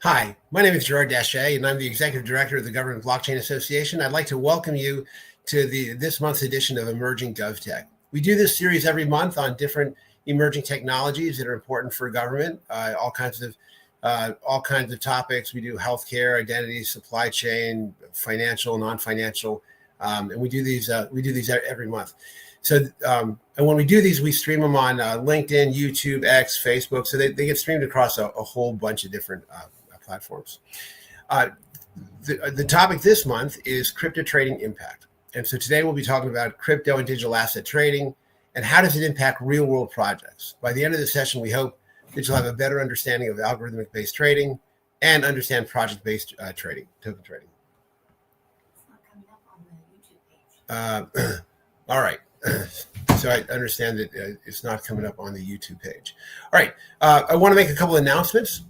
Hi, my name is Gerard Daché, and I'm the Executive Director of the Government Blockchain Association. I'd like to welcome you to this month's edition of Emerging GovTech. We do this series every month on different emerging technologies that are important for government, all kinds of topics. We do healthcare, identity, supply chain, financial, non-financial, and we do these every month. And when we do these, we stream them on LinkedIn, YouTube, X, Facebook, so they get streamed across a whole bunch of different platforms. The topic this month is crypto trading impact. And so today we'll be talking about crypto and digital asset trading and how does it impact real world projects. By the end of the session, we hope that you'll have a better understanding of algorithmic based trading and understand project based trading, token trading. It's not coming up on the YouTube page. All right. So I understand that it's not coming up on the YouTube page. All right. I want to make a couple of announcements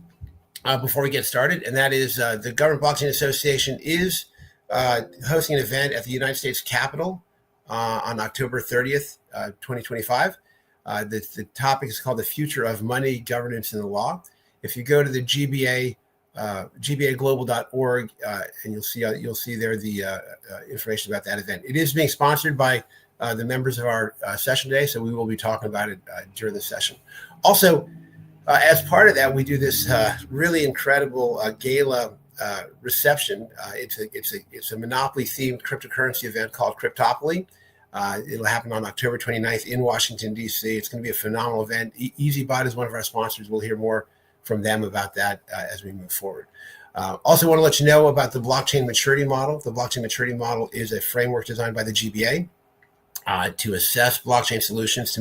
before we get started, and that is the Government Blockchain Association is hosting an event at the United States Capitol on October 30th, 2025. The topic is called The Future of Money, Governance, and the Law. If you go to the gbaglobal.org, and you'll see there the information about that event. It is being sponsored by the members of our session today, so we will be talking about it during the session. Also, as part of that, we do this really incredible gala reception. It's a Monopoly-themed cryptocurrency event called Cryptopoly. It'll happen on October 29th in Washington, D.C. It's going to be a phenomenal event. EasyBot is one of our sponsors. We'll hear more from them about that as we move forward. Also want to let you know about the blockchain maturity model. The blockchain maturity model is a framework designed by the GBA to assess blockchain solutions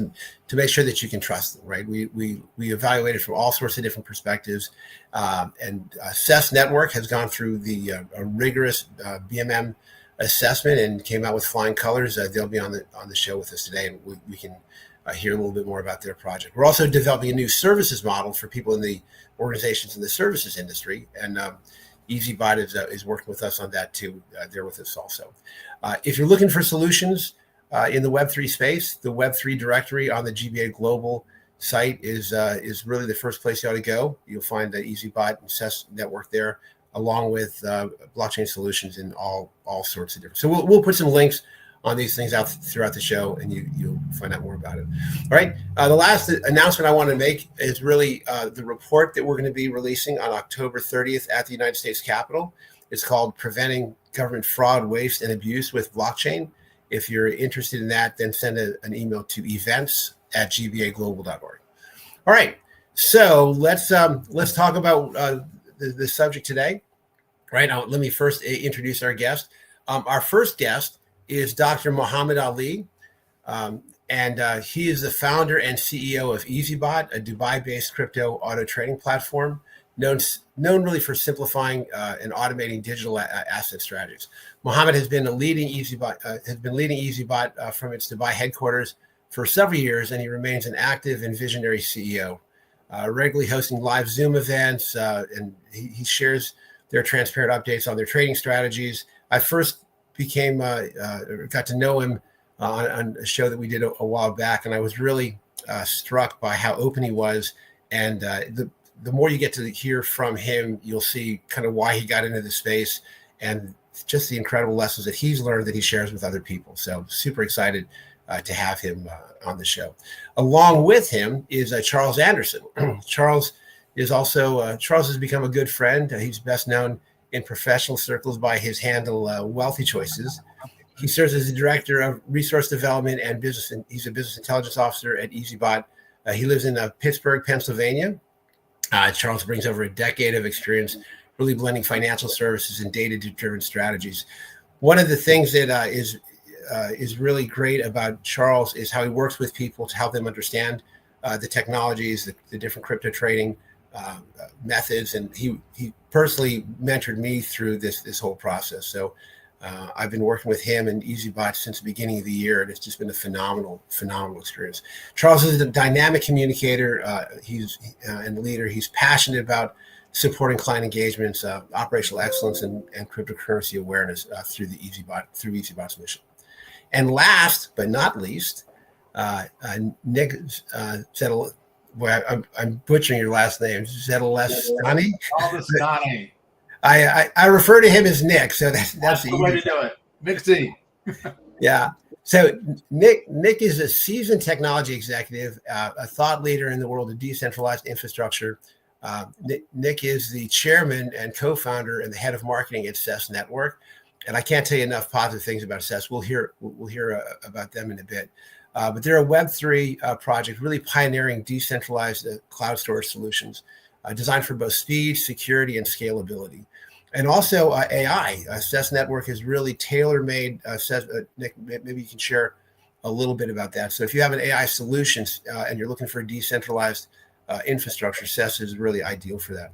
to make sure that you can trust them, right? We evaluate it from all sorts of different perspectives. And CES Network has gone through the rigorous BMM assessment and came out with flying colors. They'll be on the show with us today, and we can hear a little bit more about their project. We're also developing a new services model for people in the organizations in the services industry, and EasyBot is working with us on that too. They're with us also. If you're looking for solutions in the Web3 space, the Web3 directory on the GBA Global site is really the first place you ought to go. You'll find the EasyBot and CES Network there, along with blockchain solutions in all sorts of different. So we'll put some links on these things out throughout the show, and you'll find out more about it. All right. The last announcement I want to make is really the report that we're going to be releasing on October 30th at the United States Capitol. It's called Preventing Government Fraud, Waste, and Abuse with Blockchain. If you're interested in that, then send an email to events@gbaglobal.org. All right. So let's talk about the subject today. Right now, let me first introduce our guest. Our first guest is Dr. Mohammed Ali, and he is the founder and CEO of EasyBot, a Dubai-based crypto auto trading platform known really for simplifying and automating digital asset strategies. Mohammed has been leading EasyBot from its Dubai headquarters for several years, and he remains an active and visionary CEO, regularly hosting live Zoom events, and he shares their transparent updates on their trading strategies. I first got to know him on a show that we did a while back, and I was really struck by how open he was. And the more you get to hear from him, you'll see kind of why he got into the space and just the incredible lessons that he's learned that he shares with other people. So super excited to have him on the show. Along with him is Charles Anderson. Charles has become a good friend. He's best known in professional circles by his handle Wealthy Choices. He serves as the director of resource development and business, and he's a business intelligence officer at EasyBot. He lives in Pittsburgh, Pennsylvania. Charles brings over a decade of experience really blending financial services and data-driven strategies. One of the things that is really great about Charles is how he works with people to help them understand the technologies, the different crypto trading methods, and he personally mentored me through this whole process. So I've been working with him and EasyBot since the beginning of the year, and it's just been a phenomenal experience. Charles is a dynamic communicator. And leader. He's passionate about supporting client engagements, operational excellence, and cryptocurrency awareness through EasyBot's mission. And last but not least, Nick Well, I'm butchering your last name. Zettelestani. Zettelestani. I refer to him as Nick, so that's the way to do it. Nick Z. Yeah. So Nick is a seasoned technology executive, a thought leader in the world of decentralized infrastructure. Nick is the chairman and co-founder and the head of marketing at SES Network, and I can't tell you enough positive things about SES. We'll hear about them in a bit. But they're a Web3 project, really pioneering decentralized cloud storage solutions designed for both speed, security, and scalability. And also AI. SES Network is really tailor-made. Nick, maybe you can share a little bit about that. So if you have an AI solution and you're looking for a decentralized infrastructure, SES is really ideal for that.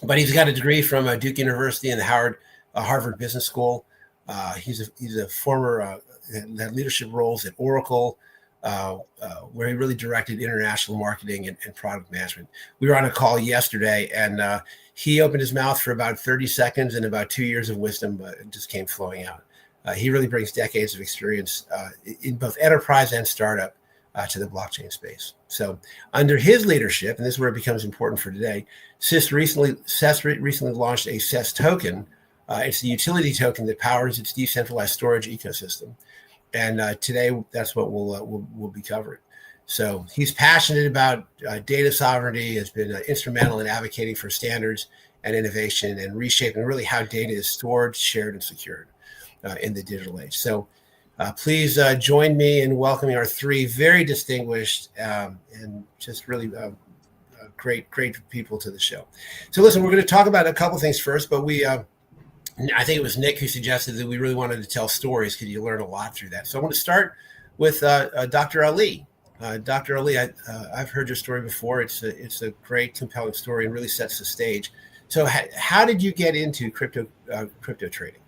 But he's got a degree from Duke University and the Harvard Business School. He's a former had leadership roles at Oracle, where he really directed international marketing and product management. We were on a call yesterday, and he opened his mouth for about 30 seconds, and about 2 years of wisdom just came flowing out. He really brings decades of experience in both enterprise and startup to the blockchain space. So under his leadership, and this is where it becomes important for today, SES recently launched a SES token. It's the utility token that powers its decentralized storage ecosystem. And today, that's what we'll be covering. So he's passionate about data sovereignty, has been instrumental in advocating for standards and innovation and reshaping really how data is stored, shared, and secured in the digital age. So please join me in welcoming our three very distinguished and just really great people to the show. So listen, we're going to talk about a couple things first, but I think it was Nick who suggested that we really wanted to tell stories because you learn a lot through that. So I want to start with Dr. Ali. Dr. Ali, I've heard your story before. It's a great, compelling story and really sets the stage. So how did you get into crypto trading?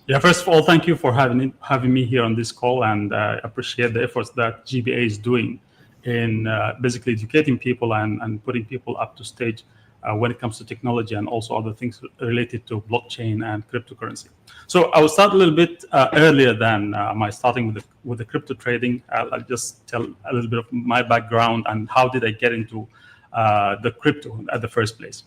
Yeah, first of all, thank you for having me here on this call, and I appreciate the efforts that GBA is doing in basically educating people and putting people up to stage when it comes to technology and also other things related to blockchain and cryptocurrency. So I will start a little bit earlier than my starting with the crypto trading. I'll just tell a little bit of my background and how did I get into the crypto at the first place.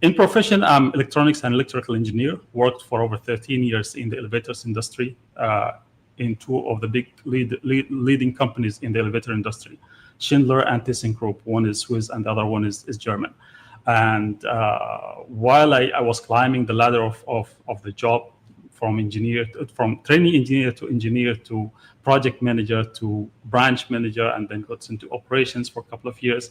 In profession, I'm electronics and electrical engineer, worked for over 13 years in the elevators industry in two of the big leading companies in the elevator industry, Schindler and ThyssenKrupp. One is Swiss and the other one is German. And while I was climbing the ladder of the job from trainee engineer to project manager to branch manager, and then got into operations for a couple of years.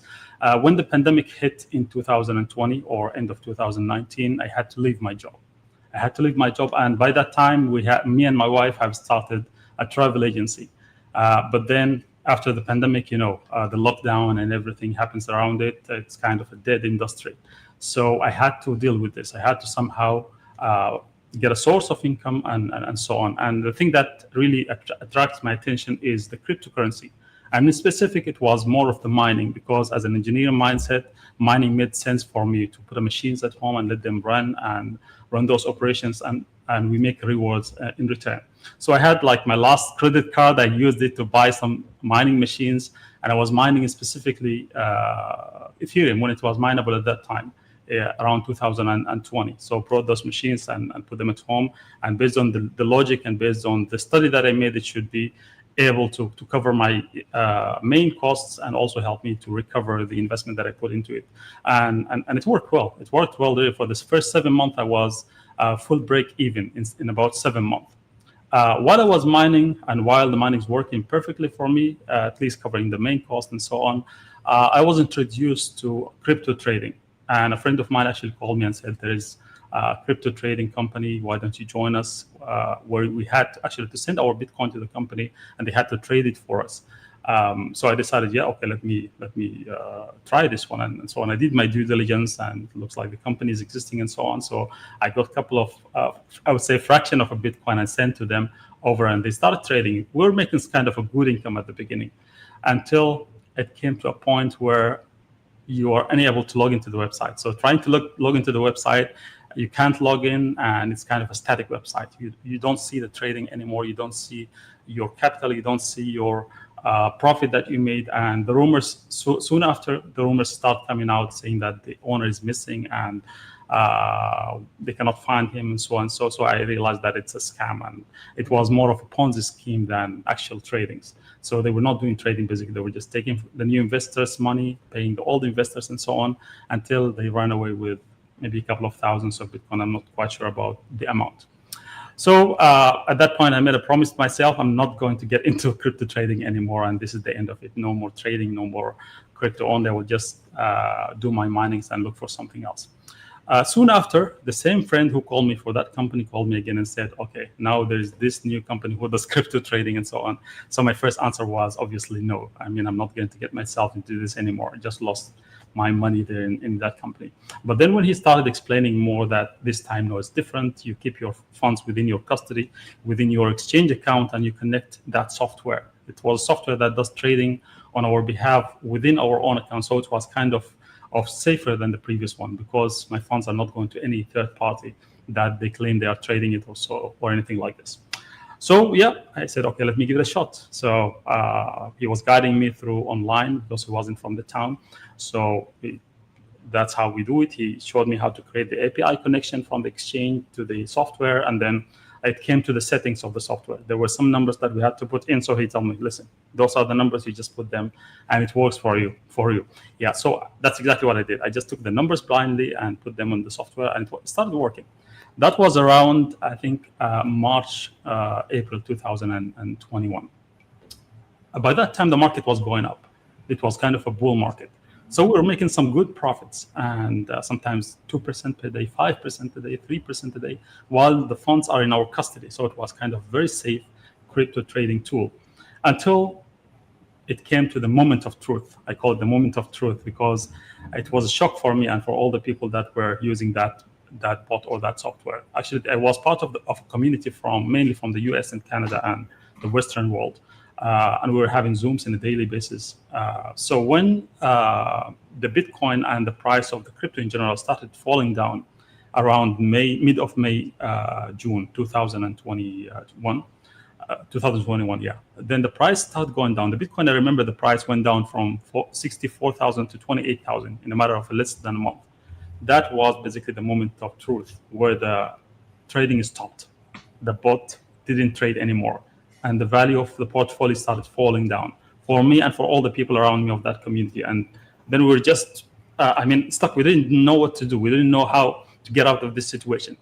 When the pandemic hit in 2020 or end of 2019, I had to leave my job. And by that time, me and my wife have started a travel agency. But then after the pandemic, the lockdown and everything happens around it, it's kind of a dead industry. So I had to deal with this. I had to somehow get a source of income and so on. And the thing that really attracts my attention is the cryptocurrency. And in specific, it was more of the mining, because as an engineer mindset, mining made sense for me to put the machines at home and let them run those operations, and we make rewards in return. So I had like my last credit card, I used it to buy some mining machines, and I was mining specifically Ethereum when it was mineable at that time. Around 2020. So brought those machines and put them at home. And based on the logic and based on the study that I made, it should be able to cover my main costs and also help me to recover the investment that I put into it. And it worked well. It worked well there. For this first 7 months, I was full break even in about 7 months. While I was mining and while the mining is working perfectly for me, at least covering the main cost and so on, I was introduced to crypto trading. And a friend of mine actually called me and said, there is a crypto trading company, why don't you join us? Where we had actually to send our Bitcoin to the company and they had to trade it for us. So I decided, let me try this one and so on. I did my due diligence and it looks like the company is existing and so on. So I got a couple of, I would say fraction of a Bitcoin and sent to them over and they started trading. We were making kind of a good income at the beginning until it came to a point where you are unable to log into the website. So trying to log into the website, you can't log in and it's kind of a static website. You don't see the trading anymore. You don't see your capital. You don't see your profit that you made. And the rumors, soon after, the rumors start coming out saying that the owner is missing and they cannot find him and so on. So I realized that it's a scam, and it was more of a Ponzi scheme than actual tradings. So they were not doing trading, basically. They were just taking the new investors' money, paying the old investors and so on, until they ran away with maybe a couple of thousands of Bitcoin. I'm not quite sure about the amount. So at that point, I made a promise to myself, I'm not going to get into crypto trading anymore, and this is the end of it. No more trading, no more crypto only. I will just do my minings and look for something else. Soon after, the same friend who called me for that company called me again and said, okay, now there's this new company who does crypto trading and so on. So my first answer was obviously no. I mean, I'm not going to get myself into this anymore. I just lost my money there in that company. But then when he started explaining more that this time, no, it's different. You keep your funds within your custody, within your exchange account, and you connect that software. It was software that does trading on our behalf within our own account. So it was kind of safer than the previous one, because my funds are not going to any third party that they claim they are trading it or anything like this. So yeah, I said, okay, let me give it a shot. So he was guiding me through online because he wasn't from the town. So that's how we do it. He showed me how to create the API connection from the exchange to the software, and then it came to the settings of the software. There were some numbers that we had to put in. So he told me, listen, those are the numbers, you just put them and it works for you. Yeah, so that's exactly what I did. I just took the numbers blindly and put them on the software, and it started working. That was around, I think, March, April 2021. By that time, the market was going up. It was kind of a bull market. So we were making some good profits, and sometimes 2% per day, 5% a day, 3% a day, while the funds are in our custody. So it was kind of very safe crypto trading tool, until it came to the moment of truth. I call it the moment of truth because it was a shock for me and for all the people that were using that bot or that software. Actually, I was part of a community mainly from the US and Canada and the Western world. And we were having Zooms on a daily basis. So when the Bitcoin and the price of the crypto in general started falling down around mid of May, June 2021, yeah. Then the price started going down. The Bitcoin, I remember the price went down from 64,000 to 28,000 in a matter of less than a month. That was basically the moment of truth where the trading stopped. The bot didn't trade anymore, and the value of the portfolio started falling down for me and for all the people around me of that community. And then we were just, stuck. We didn't know what to do. We didn't know how to get out of this situation.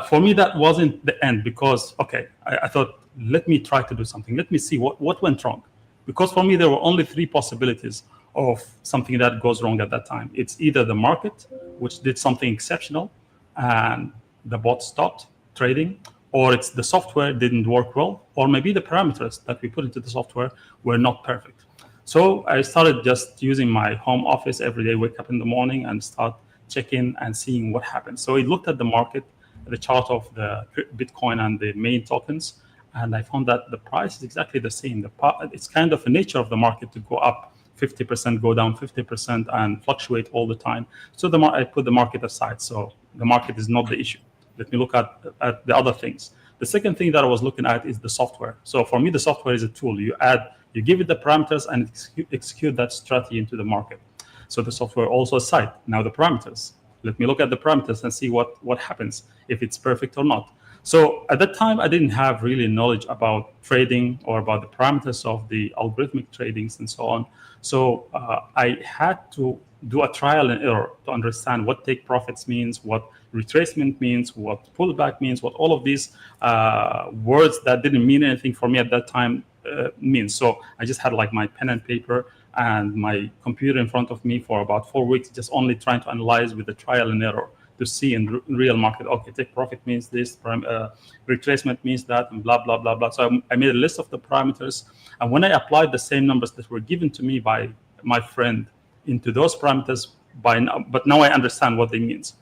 For me, that wasn't the end because, okay, I thought, let me try to do something. Let me see what went wrong. Because for me, there were only three possibilities of something that goes wrong at that time. It's either the market, which did something exceptional and the bot stopped trading, or it's the software didn't work well, or maybe the parameters that we put into the software were not perfect. So I started just using my home office every day, wake up in the morning and start checking and seeing what happens. So I looked at the market, the chart of the Bitcoin and the main tokens, and I found that the price is exactly the same. It's kind of the nature of the market to go up 50%, go down 50%, and fluctuate all the time. So I put the market aside. So the market is not the issue. Let me look at the other things. The second thing that I was looking at is the software. So for me, the software is a tool. You give it the parameters and execute that strategy into the market. So the software also aside. Now the parameters. Let me look at the parameters and see what happens, if it's perfect or not. So at that time, I didn't have really knowledge about trading or about the parameters of the algorithmic tradings and so on. So I had to do a trial and error to understand what take profits means, what retracement means, what pullback means, what all of these words that didn't mean anything for me at that time means. So I just had like my pen and paper and my computer in front of me for about 4 weeks, just only trying to analyze with the trial and error to see in real market, okay, take profit means this, retracement means that, and blah, blah, blah, blah. So I made a list of the parameters. And when I applied the same numbers that were given to me by my friend into those parameters, but now I understand what they means.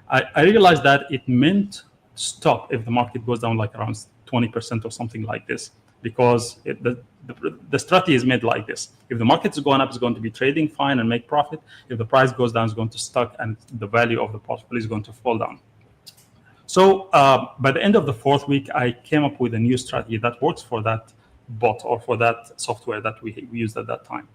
I realized that it meant stop if the market goes down like around 20% or something like this, because the strategy is made like this. If the market is going up, it's going to be trading fine and make profit. If the price goes down, it's going to stuck and the value of the portfolio is going to fall down. So by the end of the fourth week, I came up with a new strategy that works for that bot or for that software that we used at that time.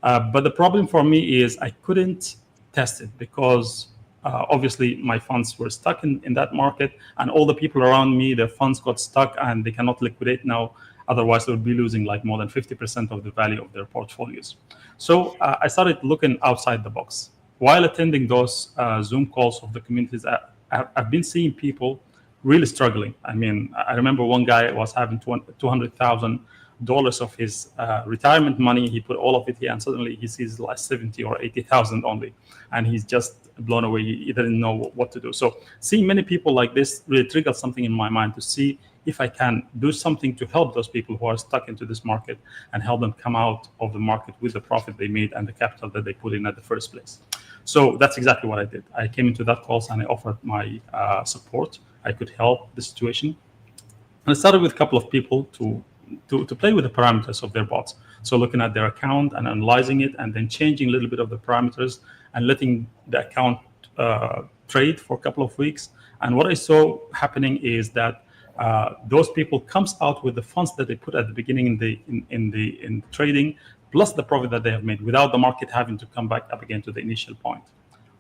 But the problem for me is I couldn't test it because obviously my funds were stuck in that market, and all the people around me, their funds got stuck and they cannot liquidate now. Otherwise, they would be losing like more than 50% of the value of their portfolios. So I started looking outside the box. While attending those Zoom calls of the communities, I've been seeing people really struggling. I mean, I remember one guy was having $200,000 of his retirement money. He put all of it here, and suddenly he sees like 70 or 80,000 only, and he's just blown away. He didn't know what to do. So seeing many people like this really triggered something in my mind to see if I can do something to help those people who are stuck into this market and help them come out of the market with the profit they made and the capital that they put in at the first place. So that's exactly what I did. I came into that course and I offered my support. I could help the situation. And I started with a couple of people to play with the parameters of their bots. So looking at their account and analyzing it, and then changing a little bit of the parameters and letting the account trade for a couple of weeks. And what I saw happening is that those people comes out with the funds that they put at the beginning in the trading, plus the profit that they have made, without the market having to come back up again to the initial point,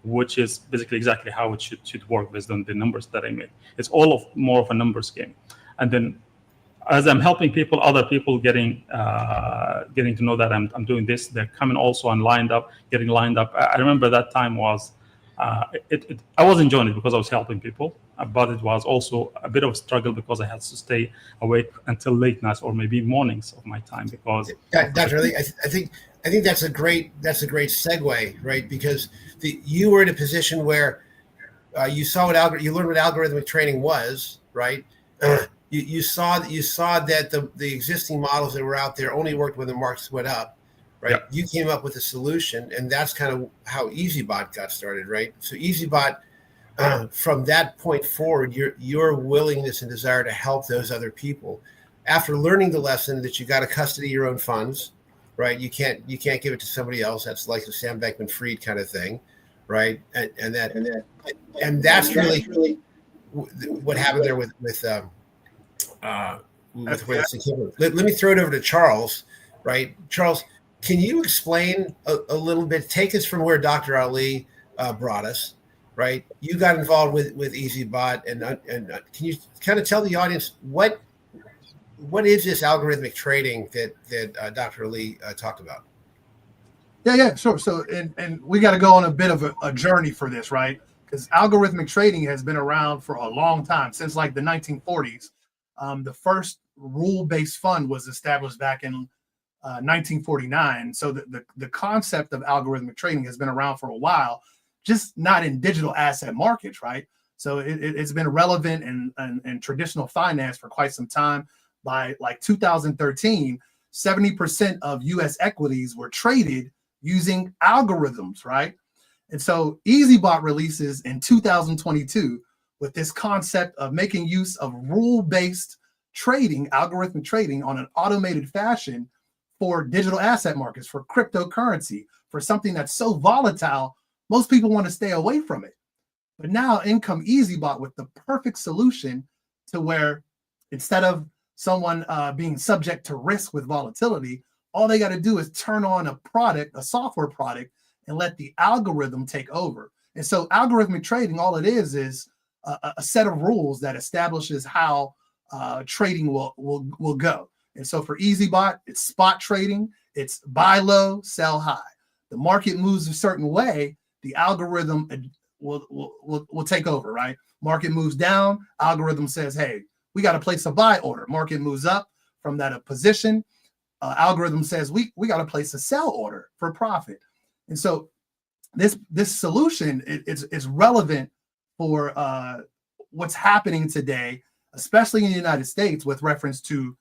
which is basically exactly how it should work based on the numbers that I made. It's more of a numbers game. And then as I'm helping people, other people getting to know that I'm doing this, they're coming also and getting lined up. I remember that time was, I was enjoying it because I was helping people, but it was also a bit of a struggle because I had to stay awake until late nights or maybe mornings of my time because. Dr. Ali, I think that's a great segue, right? Because you were in a position where you saw you learned what algorithmic trading was, right? You saw that the existing models that were out there only worked when the markets went up, right? Yep. You came up with a solution, and that's kind of how EasyBot got started, right? So EasyBot, from that point forward, your willingness and desire to help those other people, after learning the lesson that you got to custody your own funds, right? You can't give it to somebody else. That's like the Sam Bankman-Fried kind of thing, right? And that's really what happened there with let me throw it over to Charles, right? Charles, can you explain a little bit? Take us from where Dr. Ali brought us, right? You got involved with EasyBot, and can you kind of tell the audience what is this algorithmic trading that Dr. Ali talked about? Yeah, sure. So, and we got to go on a bit of a journey for this, right? Because algorithmic trading has been around for a long time, since like the 1940s. The first rule-based fund was established back in 1949. So the concept of algorithmic trading has been around for a while, just not in digital asset markets, right? So it's been relevant in traditional finance for quite some time. By like 2013, 70% of U.S. equities were traded using algorithms, right? And so EasyBot releases in 2022 with this concept of making use of rule-based trading, algorithmic trading on an automated fashion for digital asset markets, for cryptocurrency, for something that's so volatile, most people want to stay away from it. But now in come EasyBot with the perfect solution to where instead of someone being subject to risk with volatility, all they got to do is turn on a software product, and let the algorithm take over. And so algorithmic trading, all it is a set of rules that establishes how trading will go. And so for EasyBot, it's spot trading. It's buy low, sell high. The market moves a certain way, the algorithm will take over, right? Market moves down, algorithm says, hey, we got to place a buy order. Market moves up from that position. Algorithm says we got to place a sell order for profit. And so this solution is relevant for what's happening today, especially in the United States, with reference to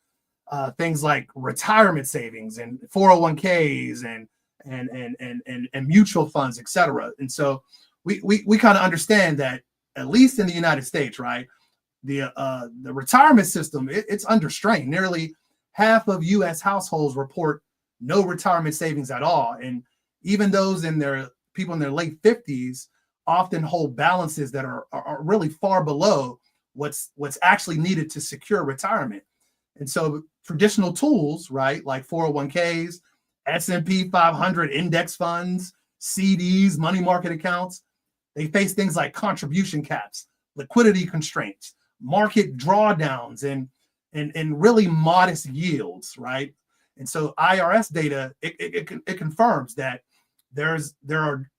things like retirement savings and 401ks and mutual funds, et cetera. And so we kind of understand that, at least in the United States, right, the retirement system, it's under strain. Nearly half of U.S. households report no retirement savings at all. And even those people in their late 50s often hold balances that are really far below what's actually needed to secure retirement. And so traditional tools, right, like 401ks, S&P 500 index funds, CDs, money market accounts, they face things like contribution caps, liquidity constraints, market drawdowns, and really modest yields, right? And so IRS data, it confirms that there are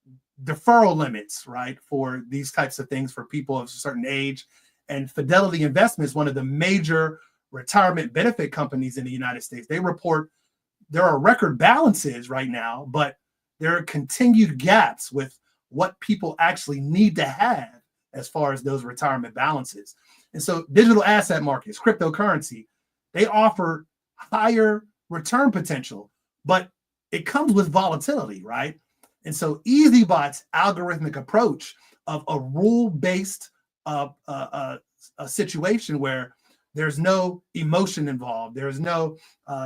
deferral limits, right, for these types of things for people of a certain age. And Fidelity Investments, one of the major retirement benefit companies in the United States, they report there are record balances right now, but there are continued gaps with what people actually need to have as far as those retirement balances. And so digital asset markets, cryptocurrency, they offer higher return potential, but it comes with volatility, right? And so EasyBot's algorithmic approach of a rule-based a situation where there's no emotion involved, there's no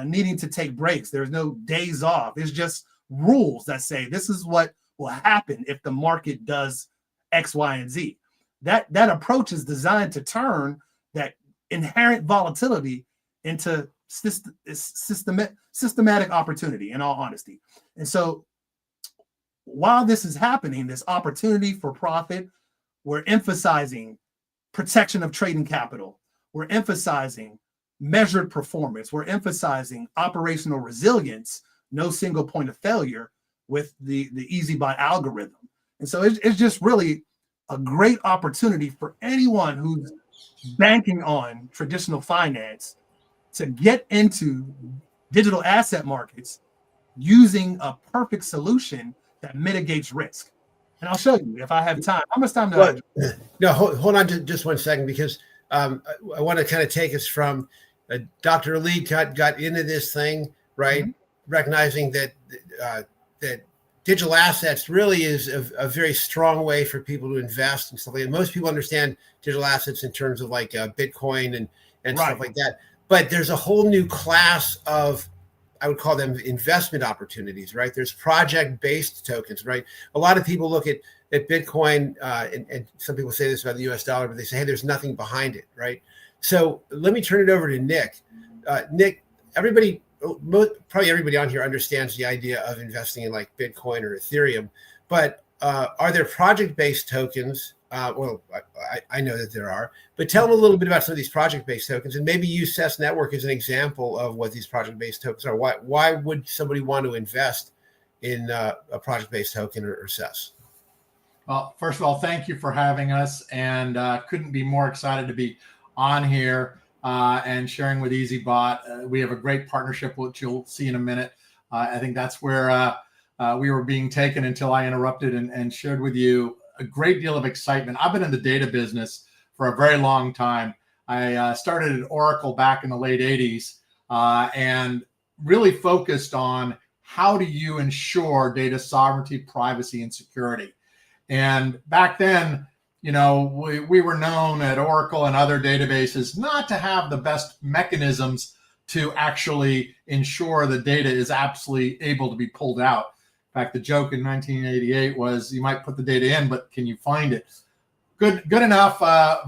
needing to take breaks, there's no days off. It's just rules that say this is what will happen if the market does X, Y, and Z. That approach is designed to turn that inherent volatility into systematic opportunity, in all honesty. And so while this is happening, this opportunity for profit, we're emphasizing protection of trading capital. We're emphasizing measured performance. We're emphasizing operational resilience, no single point of failure with the EasyBot algorithm. And so it's just really a great opportunity for anyone who's banking on traditional finance to get into digital asset markets using a perfect solution that mitigates risk. And I'll show you if I have time. How much time do I have? No, hold on to just 1 second, because I want to kind of take us from Dr. Ali got into this thing, right? Mm-hmm. Recognizing that that digital assets really is a very strong way for people to invest and stuff like that. Most people understand digital assets in terms of like Bitcoin and right. Stuff like that. But there's a whole new class of, I would call them investment opportunities, right? There's project-based tokens, right? A lot of people look at Bitcoin, and some people say this about the US dollar, but they say, hey, there's nothing behind it, right? So let me turn it over to Nick. Nick, probably everybody on here understands the idea of investing in like Bitcoin or Ethereum, but are there project-based tokens? Well, I know that there are, but tell them a little bit about some of these project-based tokens, and maybe use CES Network as an example of what these project-based tokens are. Why would somebody want to invest in a project-based token or CES? Well, first of all, thank you for having us, and couldn't be more excited to be on here and sharing with EasyBot. We have a great partnership, which you'll see in a minute. I think that's where we were being taken until I interrupted and shared with you a great deal of excitement. I've been in the data business for a very long time. I started at Oracle back in the late 80s and really focused on how do you ensure data sovereignty, privacy, and security. And back then, you know, we were known at Oracle and other databases not to have the best mechanisms to actually ensure the data is absolutely able to be pulled out. In fact, the joke in 1988 was you might put the data in, but can you find it? Good enough.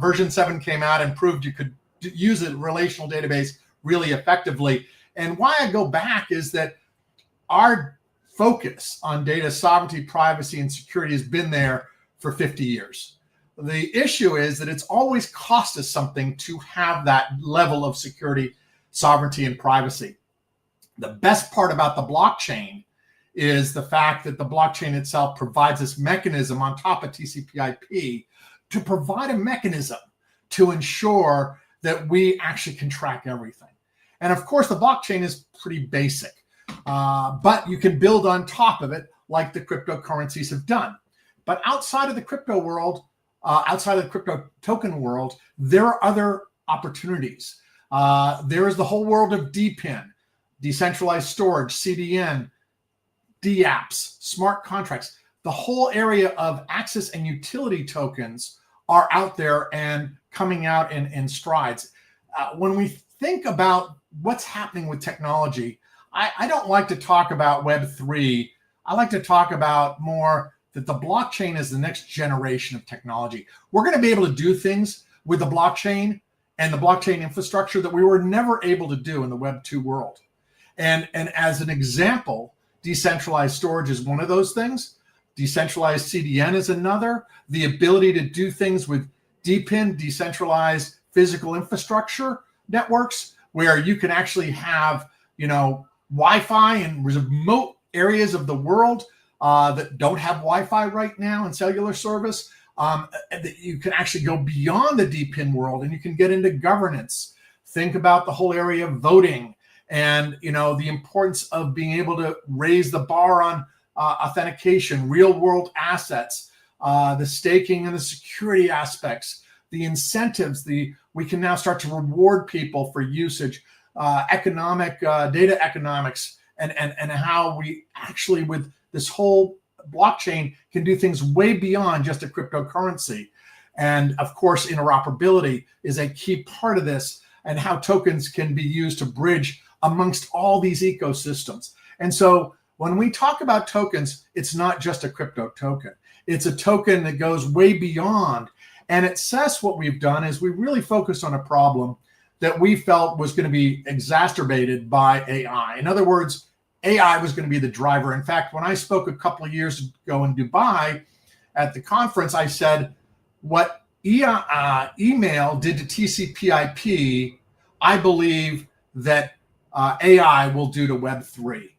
Version 7 came out and proved you could use a relational database really effectively. And why I go back is that our focus on data sovereignty, privacy, and security has been there for 50 years. The issue is that it's always cost us something to have that level of security, sovereignty, and privacy. The best part about the blockchain is the fact that the blockchain itself provides this mechanism on top of TCP/IP to provide a mechanism to ensure that we actually can track everything. And of course, the blockchain is pretty basic, but you can build on top of it like the cryptocurrencies have done. But outside of the crypto world, outside of the crypto token world, there are other opportunities. There is the whole world of DePIN, decentralized storage, CDN, DApps, smart contracts. The whole area of access and utility tokens are out there and coming out in strides. When we think about what's happening with technology, I don't like to talk about Web3. I like to talk about more that the blockchain is the next generation of technology. We're going to be able to do things with the blockchain and the blockchain infrastructure that we were never able to do in the Web 2 world. And as an example, decentralized storage is one of those things. Decentralized CDN is another. The ability to do things with DePIN, decentralized physical infrastructure networks, where you can actually have, Wi-Fi in remote areas of the world that don't have Wi-Fi right now and cellular service. That you can actually go beyond the DePIN world and you can get into governance. Think about the whole area of voting and the importance of being able to raise the bar on authentication, real world assets, the staking and the security aspects, the incentives. We can now start to reward people for usage, data economics, and how we actually with this whole blockchain can do things way beyond just a cryptocurrency. And of course, interoperability is a key part of this, and how tokens can be used to bridge amongst all these ecosystems. And so when we talk about tokens, it's not just a crypto token. It's a token that goes way beyond. And at CES, what we've done is we really focused on a problem that we felt was going to be exacerbated by AI. In other words, AI was going to be the driver. In fact, when I spoke a couple of years ago in Dubai at the conference, I said, what email did to TCP/IP, I believe that AI will do to Web3.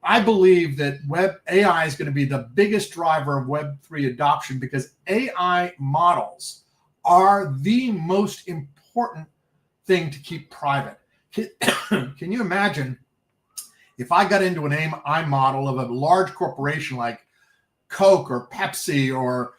I believe that AI is going to be the biggest driver of Web3 adoption, because AI models are the most important thing to keep private. Can you imagine if I got into an AI model of a large corporation like Coke or Pepsi or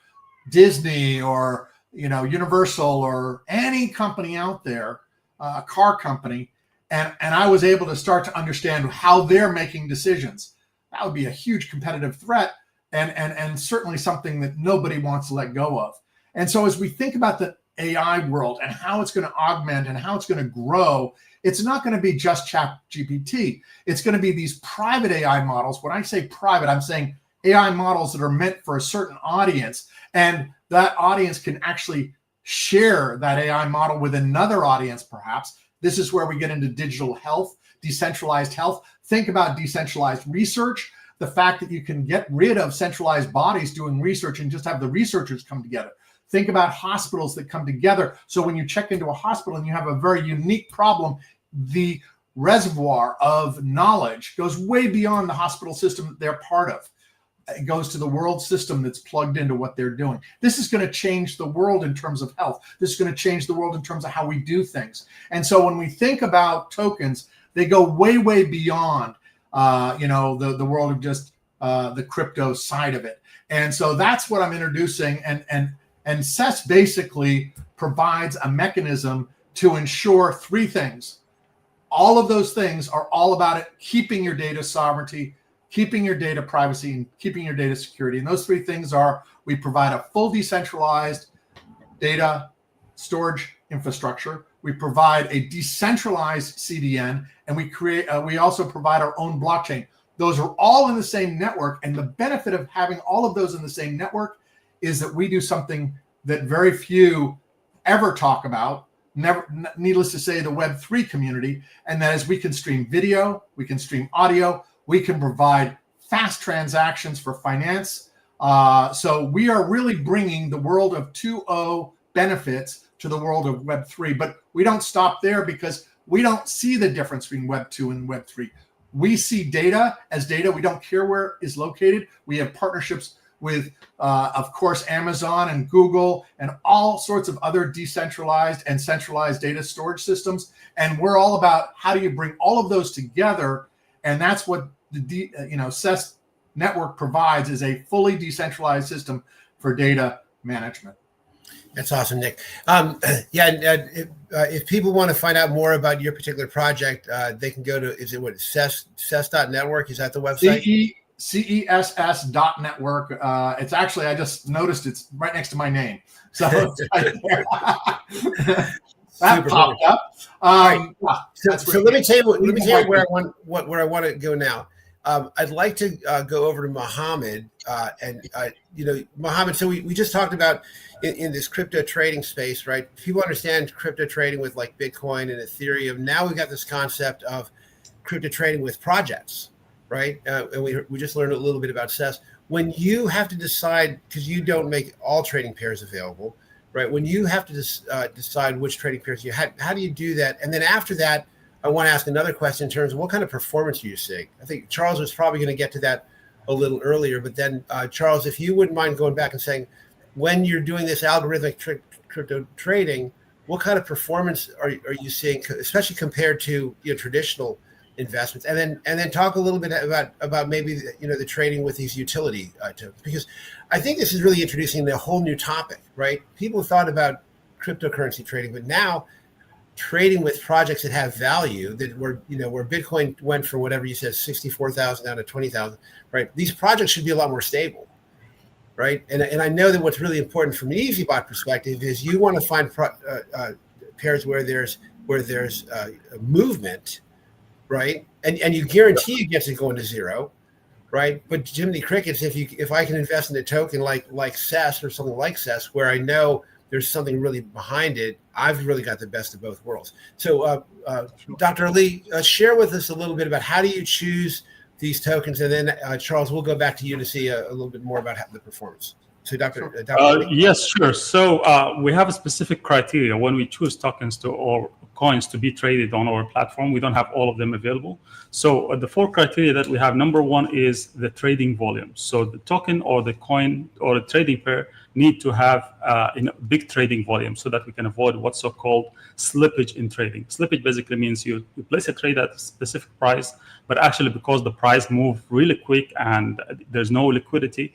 Disney or Universal or any company out there, a car company, and I was able to start to understand how they're making decisions? That would be a huge competitive threat, and certainly something that nobody wants to let go of. And so as we think about the AI world and how it's going to augment and how it's going to grow, it's not going to be just ChatGPT. It's going to be these private AI models. When I say private, I'm saying AI models that are meant for a certain audience, and that audience can actually share that AI model with another audience, perhaps. This is where we get into digital health, decentralized health. Think about decentralized research, the fact that you can get rid of centralized bodies doing research and just have the researchers come together. Think about hospitals that come together. So when you check into a hospital and you have a very unique problem, the reservoir of knowledge goes way beyond the hospital system that they're part of. It goes to the world system that's plugged into what they're doing. This is going to change the world in terms of health. This is going to change the world in terms of how we do things. And so when we think about tokens, they go way, way beyond, the world of just the crypto side of it. And so that's what I'm introducing. And CES basically provides a mechanism to ensure three things. All of those things are all about it, keeping your data sovereignty, keeping your data privacy, and keeping your data security. And those three things are: we provide a full decentralized data storage infrastructure, we provide a decentralized CDN, and we also provide our own blockchain. Those are all in the same network. And the benefit of having all of those in the same network is that we do something that very few ever talk about, needless to say, the Web3 community, and that is we can stream video, we can stream audio, we can provide fast transactions for finance. So we are really bringing the world of 2.0 benefits to the world of Web3. But we don't stop there, because we don't see the difference between Web 2 and Web 3. We see data as data. We don't care where it is located. We have partnerships with, of course, Amazon and Google and all sorts of other decentralized and centralized data storage systems. And we're all about how do you bring all of those together. And that's what the CES network provides, is a fully decentralized system for data management. That's awesome, Nick. If people want to find out more about your particular project, they can go to, CES.network? Is that the website? CESS.network. It's actually, I just noticed it's right next to my name. So it's right there. That popped up. So let me tell you where I want to go now. I'd like to go over to Mohammed. Mohammed, so we just talked about in this crypto trading space, right? People understand crypto trading with like Bitcoin and Ethereum. Now we've got this concept of crypto trading with projects, right? And we just learned a little bit about CES. When you have to decide, because you don't make all trading pairs available, right? When you have to decide which trading pairs you have, how do you do that? And then after that, I want to ask another question in terms of what kind of performance are you seeing? I think Charles was probably going to get to that a little earlier, but then Charles, if you wouldn't mind going back and saying, when you're doing this algorithmic crypto trading, what kind of performance are you seeing, especially compared to traditional investments? And then talk a little bit about maybe the trading with these utility tokens, because I think this is really introducing a whole new topic, right? People thought about cryptocurrency trading, but now trading with projects that have value, that where Bitcoin went from whatever you said 64,000 down to 20,000, right? These projects should be a lot more stable, right? And I know that what's really important from an EasyBot perspective is you want to find pairs where there's movement, right? And you guarantee against it going to zero, right? But Jiminy Crickets, if I can invest in a token like CES or something like CES, where I know there's something really behind it, I've really got the best of both worlds. So, Dr. Ali, share with us a little bit about how do you choose these tokens, and then Charles, we'll go back to you to see a little bit more about the performance. So, Dr. Ali. Yes, sure. So we have a specific criteria when we choose tokens or coins to be traded on our platform. We don't have all of them available. So the 4 criteria that we have, number 1 is the trading volume. So the token or the coin or the trading pair need to have big trading volume so that we can avoid what's so-called slippage in trading. Slippage basically means you place a trade at a specific price, but actually because the price moves really quick and there's no liquidity,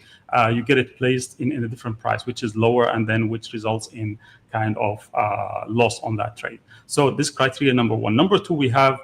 you get it placed in a different price, which is lower, and then which results in kind of loss on that trade. So this criteria number 1. Number 2, we have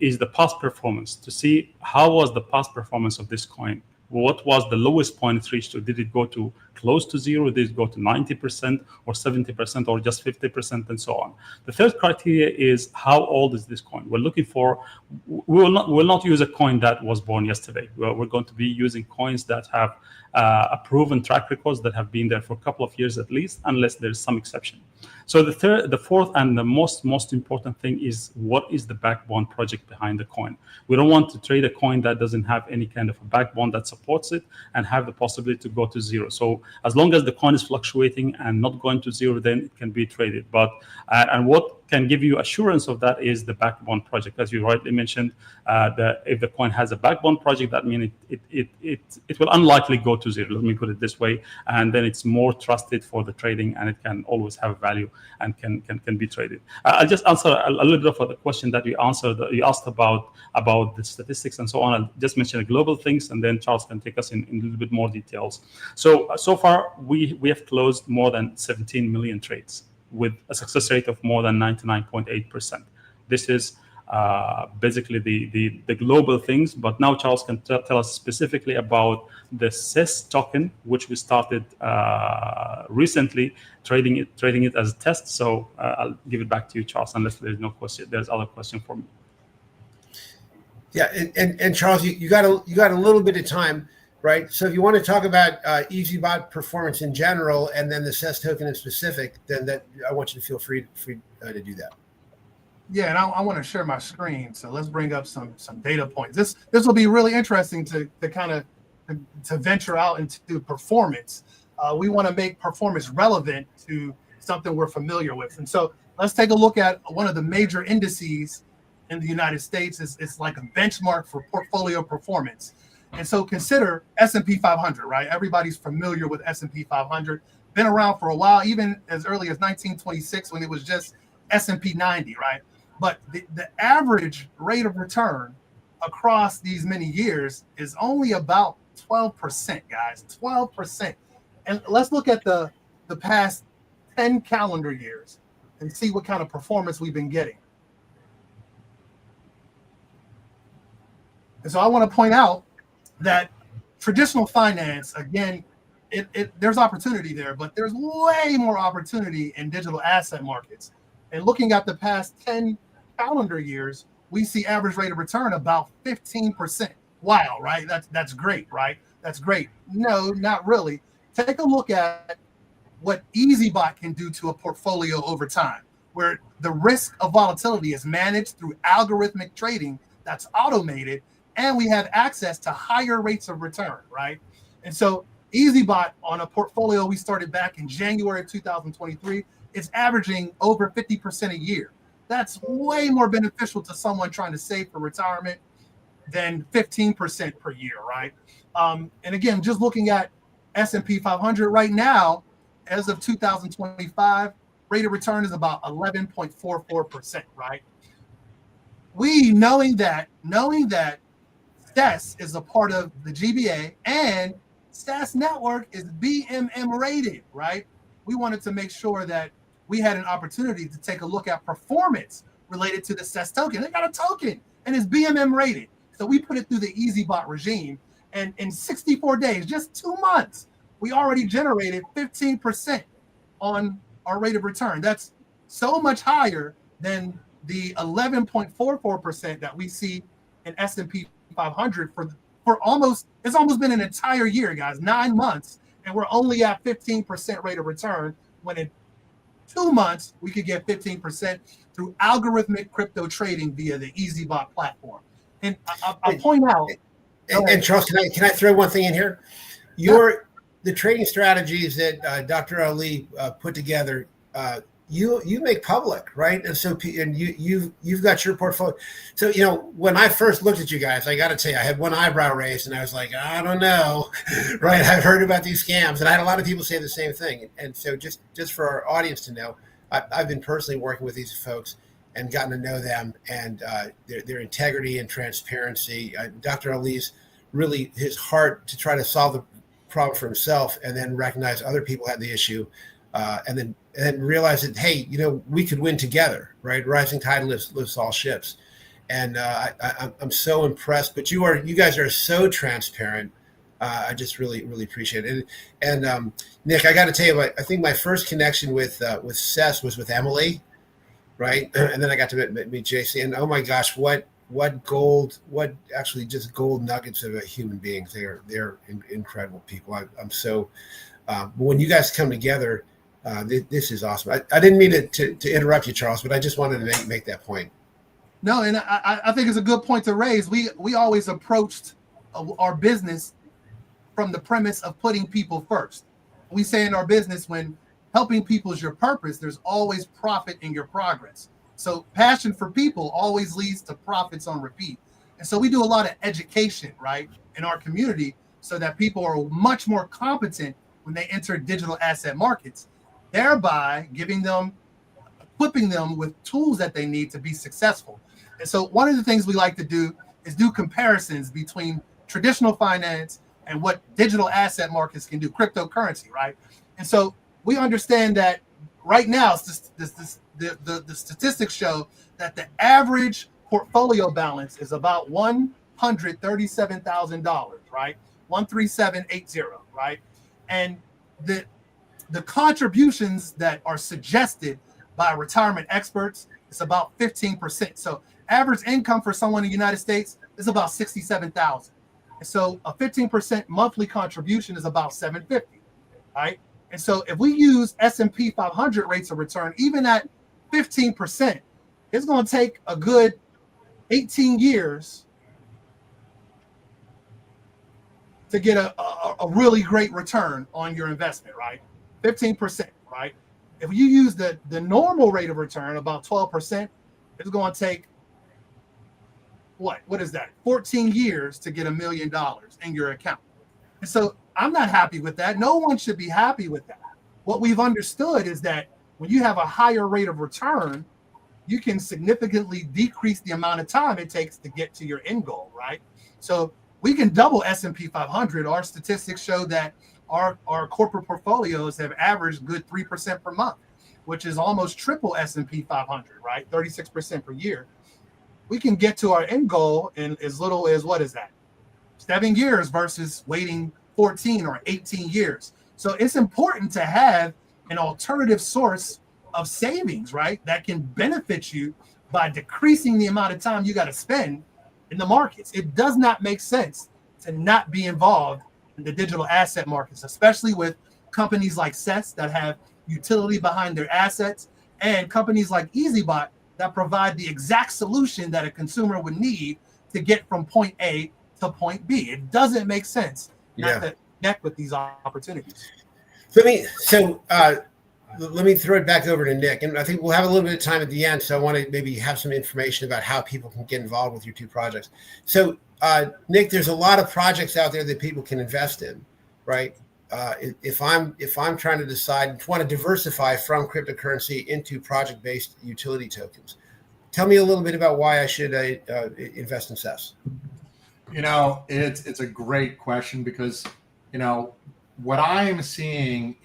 is the past performance to see how was the past performance of this coin. What was the lowest point it reached to? Did it go to close to zero? Did it go to 90% or 70% or just 50% and so on? The third criteria is how old is this coin? We're looking for, we will not use a coin that was born yesterday. We're going to be using coins that have a proven track records that have been there for a couple of years at least, unless there's some exception. So the fourth and the most important thing is what is the backbone project behind the coin. We don't want to trade a coin that doesn't have any kind of a backbone that supports it and have the possibility to go to zero. So as long as the coin is fluctuating and not going to zero, then it can be traded. But and what can give you assurance of that is the backbone project. As you rightly mentioned, if the coin has a backbone project, that means it will unlikely go to zero. Let me put it this way, and then it's more trusted for the trading, and it can always have value and can be traded. I'll just answer a little bit of the question that you asked about the statistics and so on. I'll just mention the global things, and then Charles can take us in a little bit more details. So far, we have closed more than 17 million trades with a success rate of more than 99.8%. This is basically the global things, but now Charles can tell us specifically about the CES token, which we started recently trading it as a test. So I'll give it back to you, Charles, unless there's no question. There's other question for me. Yeah, and Charles, you got a little bit of time, right? So if you want to talk about EasyBot performance in general, and then the CES token in specific, then I want you to feel free to do that. Yeah, and I want to share my screen. So let's bring up some data points. This will be really interesting to kind of to venture out into performance. We want to make performance relevant to something we're familiar with. And so let's take a look at one of the major indices in the United States. It's like a benchmark for portfolio performance. And so consider S&P 500, right? Everybody's familiar with S&P 500. Been around for a while, even as early as 1926 when it was just S&P 90, right? But the average rate of return across these many years is only about 12%, guys, 12%. And let's look at the past 10 calendar years and see what kind of performance we've been getting. And so I want to point out that traditional finance, again, there's opportunity there, but there's way more opportunity in digital asset markets. And looking at the past 10 calendar years, we see average rate of return about 15%. wow, right? That's great, right? That's great. No, not really. Take a look at what EasyBot can do to a portfolio over time, where the risk of volatility is managed through algorithmic trading that's automated, and we have access to higher rates of return, right? And so EasyBot on a portfolio we started back in January of 2023 is averaging over 50% a year. That's way more beneficial to someone trying to save for retirement than 15% per year, right? And again, just looking at S&P 500 right now, as of 2025, rate of return is about 11.44%, right? We knowing that STES is a part of the GBA and STES network is BMM rated, right? We wanted to make sure that we had an opportunity to take a look at performance related to the STES token. They got a token and it's BMM rated. So we put it through the EasyBot regime. And in 64 days, just 2 months, we already generated 15% on our rate of return. That's so much higher than the 11.44% that we see in S&P 500 for almost, it's almost been an entire year, guys, 9 months, and we're only at 15% rate of return when in 2 months we could get 15% through algorithmic crypto trading via the EasyBot platform. And I'll point out. And Charles, can I throw one thing in here? The trading strategies that Dr. Ali put together, you make public, right? And so you've got your portfolio. So when I first looked at you guys, I got to tell you, I had one eyebrow raised, and I was like, I don't know, right? I've heard about these scams, and I had a lot of people say the same thing. And so just for our audience to know, I've been personally working with these folks and gotten to know them and their integrity and transparency. Dr. Ali's really his heart to try to solve the problem for himself and then recognize other people had the issue and then realize that, hey, we could win together, right? Rising tide lifts all ships. And I'm so impressed, but you guys are so transparent. I just really, really appreciate it. And Nick, I got to tell you, I think my first connection with Seth was with Emily, right? And then I got to meet JC, and oh my gosh, what just gold nuggets of a human beings. They're incredible people. I'm so when you guys come together, this is awesome. I didn't mean to interrupt you, Charles, but I just wanted to make that point. No, and I think it's a good point to raise. We always approached our business from the premise of putting people first. We say in our business, when helping people is your purpose, there's always profit in your progress. So passion for people always leads to profits on repeat. And so we do a lot of education, right, in our community so that people are much more competent when they enter digital asset markets, thereby equipping them with tools that they need to be successful. And so one of the things we like to do is do comparisons between traditional finance and what digital asset markets can do, cryptocurrency, right? And so we understand that right now, the statistics show that the average portfolio balance is about $137,000, right? 13780, right? And the contributions that are suggested by retirement experts is about 15%. So average income for someone in the United States is about $67,000. And so a 15% monthly contribution is about $750, right? And so if we use S&P 500 rates of return, even at 15%, it's going to take a good 18 years to get a really great return on your investment, right? 15%, right? If you use the normal rate of return, about 12%, it's going to take what is that? 14 years to get $1 million in your account. And so I'm not happy with that. No one should be happy with that. What we've understood is that when you have a higher rate of return, you can significantly decrease the amount of time it takes to get to your end goal, right? So we can double S&P 500. Our statistics show that our corporate portfolios have averaged good 3% per month, which is almost triple S&P 500, right? 36% per year. We can get to our end goal in as little as, 7 years versus waiting 14 or 18 years. So it's important to have an alternative source of savings, right? That can benefit you by decreasing the amount of time you got to spend in the markets. It does not make sense to not be involved in the digital asset markets, especially with companies like CES that have utility behind their assets, and companies like EasyBot that provide the exact solution that a consumer would need to get from point A to point B. It doesn't make sense not to connect with these opportunities. Let me throw it back over to Nick, and I think we'll have a little bit of time at the end, so I want to maybe have some information about how people can get involved with your two projects. So, Nick, there's a lot of projects out there that people can invest in, right? If I'm trying to decide and want to diversify from cryptocurrency into project-based utility tokens, tell me a little bit about why I should invest in CES. It's a great question because, what I am seeing,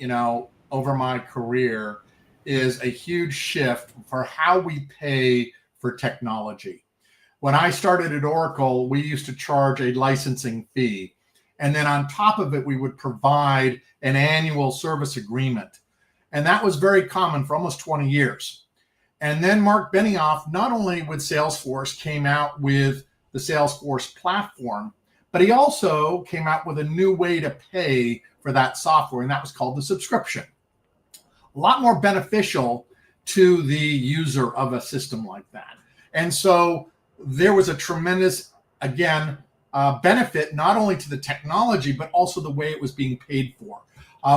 over my career is a huge shift for how we pay for technology. When I started at Oracle, we used to charge a licensing fee. And then on top of it, we would provide an annual service agreement. And that was very common for almost 20 years. And then Mark Benioff, not only with Salesforce, came out with the Salesforce platform, but he also came out with a new way to pay for that software, and that was called the subscription. A lot more beneficial to the user of a system like that. And so there was a tremendous, again, benefit not only to the technology, but also the way it was being paid for,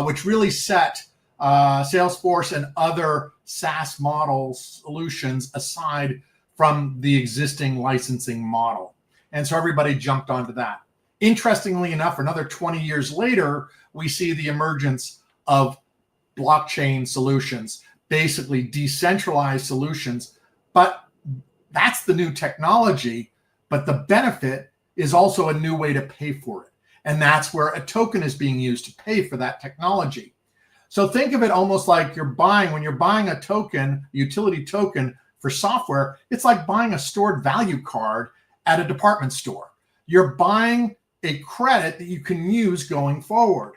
which really set Salesforce and other SaaS model solutions aside from the existing licensing model. And so everybody jumped onto that. Interestingly enough, another 20 years later, we see the emergence of blockchain solutions, basically decentralized solutions. But that's the new technology, but the benefit is also a new way to pay for it. And that's where a token is being used to pay for that technology. So think of it almost like when you're buying a token, utility token for software, it's like buying a stored value card at a department store. You're buying a credit that you can use going forward.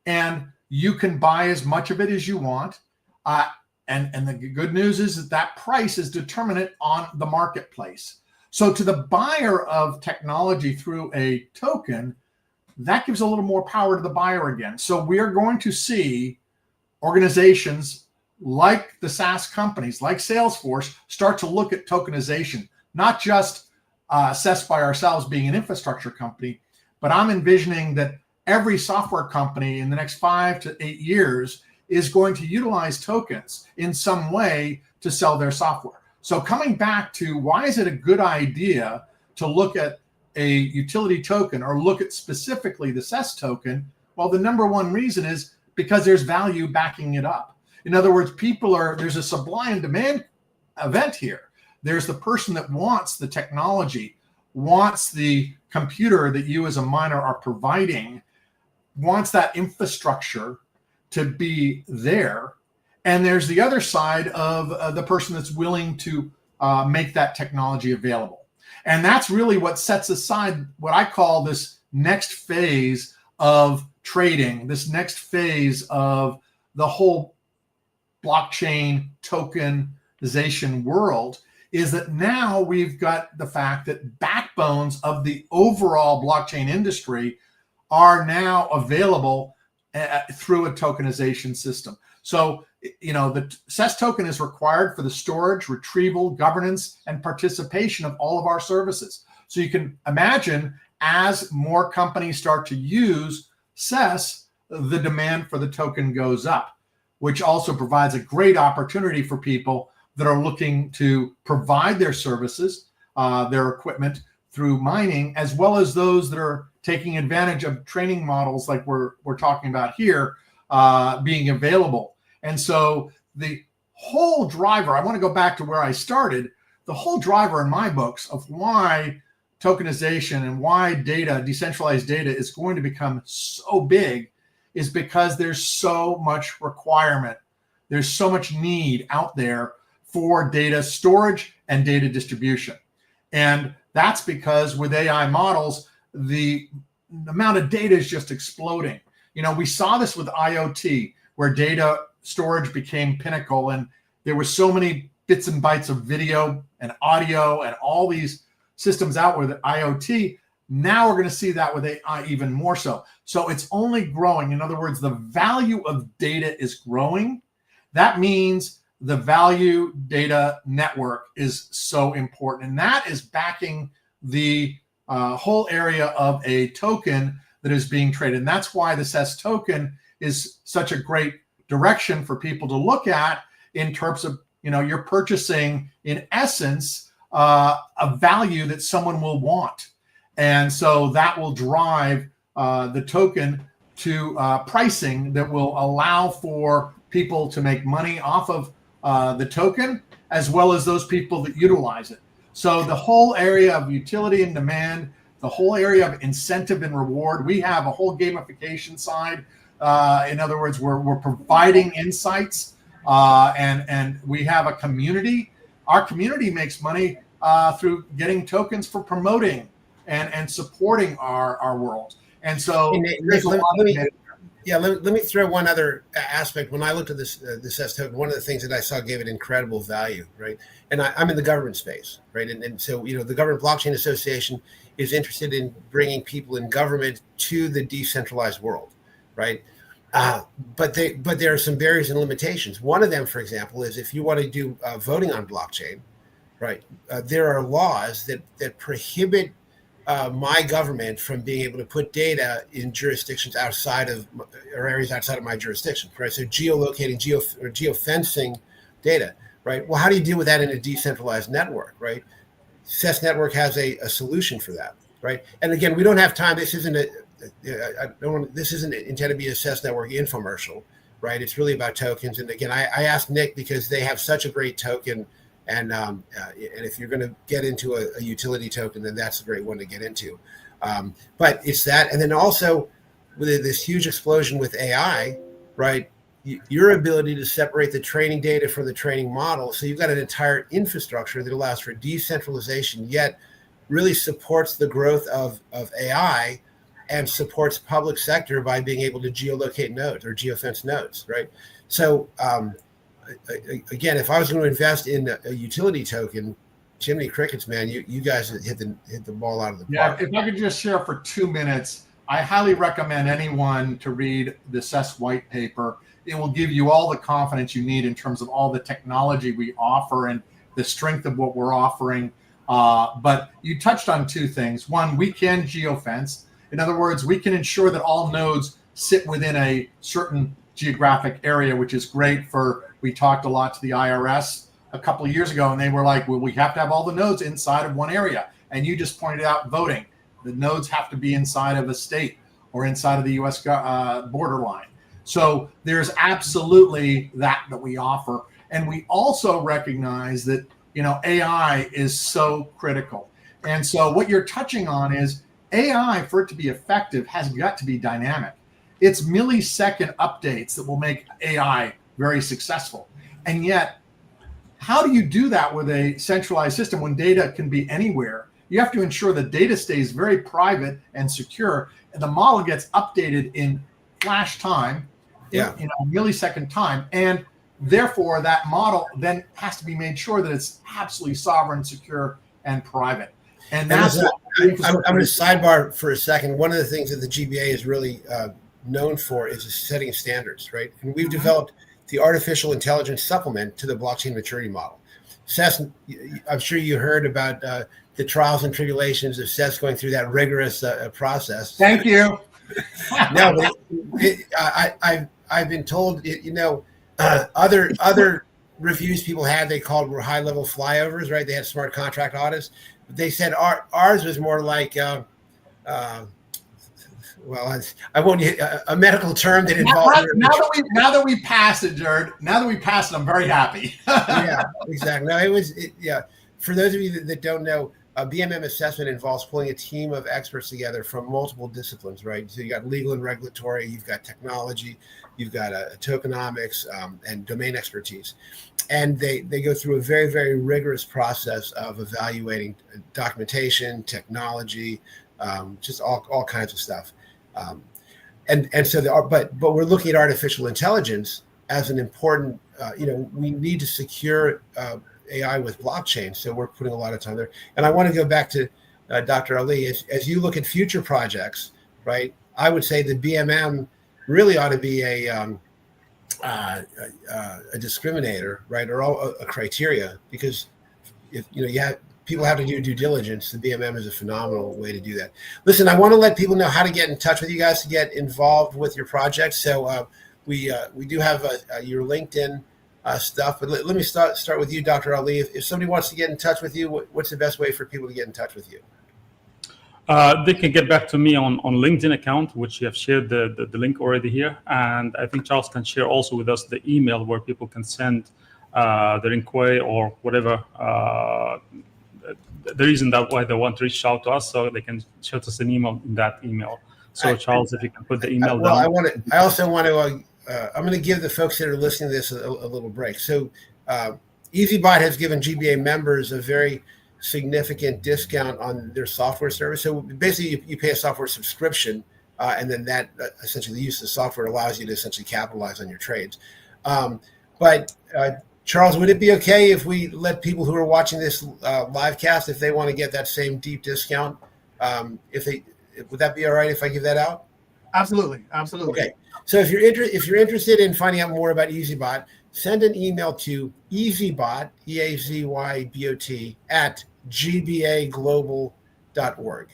And you can buy as much of it as you want. And the good news is that price is determinate on the marketplace. So to the buyer of technology through a token, that gives a little more power to the buyer again. So we are going to see organizations like the SaaS companies, like Salesforce, start to look at tokenization, not just assessed by ourselves being an infrastructure company, but I'm envisioning that every software company in the next 5 to 8 years is going to utilize tokens in some way to sell their software. So coming back to why is it a good idea to look at a utility token or look at specifically the CES token? Well, the number one reason is because there's value backing it up. In other words, there's a supply and demand event here. There's the person that wants the technology, wants the computer that you as a miner are providing, wants that infrastructure to be there. And there's the other side of the person that's willing to make that technology available. And that's really what sets aside what I call this next phase of trading, this next phase of the whole blockchain tokenization world, is that now we've got the fact that backbones of the overall blockchain industry are now available through a tokenization system. So, the CES token is required for the storage, retrieval, governance, and participation of all of our services. So you can imagine as more companies start to use CES, the demand for the token goes up, which also provides a great opportunity for people that are looking to provide their services, their equipment through mining, as well as those that are taking advantage of training models like we're talking about here being available. And so the whole driver, I want to go back to where I started, the whole driver in my books of why tokenization and why decentralized data is going to become so big is because there's so much requirement. There's so much need out there for data storage and data distribution. And that's because with AI models, the amount of data is just exploding. We saw this with IoT, where data storage became pinnacle, and there were so many bits and bytes of video and audio and all these systems out with IoT. Now we're going to see that with AI even more so. So it's only growing. In other words, the value of data is growing. That means the value data network is so important. And that is backing the whole area of a token that is being traded. And that's why the SES token is such a great direction for people to look at in terms of, you're purchasing, in essence, a value that someone will want. And so that will drive the token to pricing that will allow for people to make money off of the token, as well as those people that utilize it. So the whole area of utility and demand, the whole area of incentive and reward, we have a whole gamification side. In other words, we're providing insights, and we have a community. Our community makes money through getting tokens for promoting and supporting our world. And so let me throw one other aspect. When I looked at this SES token, one of the things that I saw gave it incredible value, right? And I'm in the government space, right? And so, the Government Blockchain Association is interested in bringing people in government to the decentralized world, right? But there are some barriers and limitations. One of them, for example, is if you want to do voting on blockchain, right? There are laws that prohibit my government from being able to put data in jurisdictions outside of, or areas outside of my jurisdiction, right? So geolocating, geofencing data, right? Well, how do you deal with that in a decentralized network, right? SES Network has a solution for that, right? And again, we don't have time. This isn't this isn't intended to be a SES Network infomercial, right? It's really about tokens. And again, I asked Nick because they have such a great token. And if you're going to get into a utility token, then that's a great one to get into. But it's that. And then also with this huge explosion with AI, right, your ability to separate the training data from the training model. So you've got an entire infrastructure that allows for decentralization, yet really supports the growth of AI and supports public sector by being able to geolocate nodes or geofence nodes, right? So again, if I was going to invest in a utility token, Jiminy Crickets, man, you guys hit the ball out of the park. Yeah, if I could just share for 2 minutes, I highly recommend anyone to read the SES white paper. It will give you all the confidence you need in terms of all the technology we offer and the strength of what we're offering. But you touched on 2 things. One, we can geofence. In other words, we can ensure that all nodes sit within a certain geographic area, which is great for, we talked a lot to the IRS a couple of years ago, and they were like, well, we have to have all the nodes inside of one area. And you just pointed out voting. The nodes have to be inside of a state or inside of the U.S. borderline. So there's absolutely that we offer. And we also recognize that, AI is so critical. And so what you're touching on is AI, for it to be effective, has got to be dynamic. It's millisecond updates that will make AI very successful. And yet, how do you do that with a centralized system when data can be anywhere? You have to ensure the data stays very private and secure, and the model gets updated in flash time, millisecond time, and therefore that model then has to be made sure that it's absolutely sovereign, secure, and private. And that's I'm going to sidebar for a second. One of the things that the GBA is really known for is setting standards, right? And we've developed the artificial intelligence supplement to the blockchain maturity model. SES, I'm sure you heard about the trials and tribulations of SES going through that rigorous process. Thank you. No, I've been told, other reviews people had, they called were high level flyovers, right? They had smart contract audits. But they said ours was more like, I won't a medical term that involved. Now that we passed it, Jared. Now that we passed it, I'm very happy. Yeah, exactly. No, for those of you that don't know, BMM assessment involves pulling a team of experts together from multiple disciplines, right? So you got legal and regulatory, you've got technology, you've got tokenomics and domain expertise. And they go through a very, very rigorous process of evaluating documentation, technology, just all kinds of stuff. And so but we're looking at artificial intelligence as an important, we need to secure AI with blockchain. So we're putting a lot of time there. And I want to go back to Dr. Ali. As you look at future projects, right? I would say the BMM really ought to be a discriminator, right, or a criteria, because if people have to do due diligence. The BMM is a phenomenal way to do that. Listen, I want to let people know how to get in touch with you guys to get involved with your project. So we do have your LinkedIn stuff, but let me start with you, Dr. Ali. If somebody wants to get in touch with you, what's the best way for people to get in touch with you? They can get back to me on LinkedIn account, which you have shared the link already here. And I think Charles can share also with us the email where people can send their inquiry or whatever the reason that why they want to reach out to us, so they can shoot us an email in that email. So Charles, if you can put the email down. I also want to, I'm going to give the folks that are listening to this a little break. So EasyBot has given GBA members a very significant discount on their software service. So basically you pay a software subscription, and then that essentially the use of the software allows you to essentially capitalize on your trades. But Charles, would it be okay if we let people who are watching this live cast, if they want to get that same deep discount, would that be all right if I give that out? Absolutely. Okay. So if you're interested in finding out more about EasyBot, send an email to EasyBot, EazyBot @gbaglobal.org.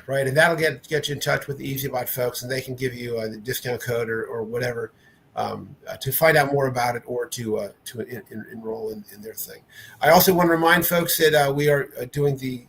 Right, and that'll get you in touch with the EasyBot folks, and they can give you the discount code or whatever to find out more about it or to enroll in their thing. I also want to remind folks that we are doing the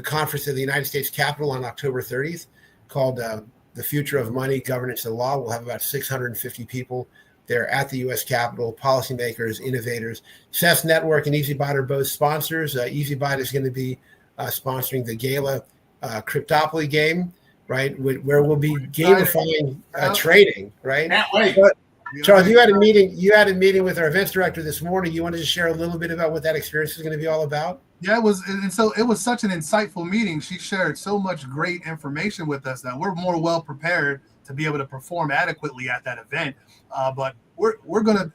conference of the United States Capitol on October 30th, called The Future of Money, Governance, and Law. We'll have about 650 people there at the U.S. Capitol, policymakers, innovators. CES Network and EasyBot are both sponsors. EasyBot is going to be sponsoring the Gala Cryptopoly game, right, where we'll be gamifying trading, right? Can't wait. But, Charles, you had a meeting with our events director this morning. You wanted to share a little bit about what that experience is going to be all about? Yeah, it was, and so it was such an insightful meeting. She shared so much great information with us that we're more well prepared to be able to perform adequately at that event. But we're gonna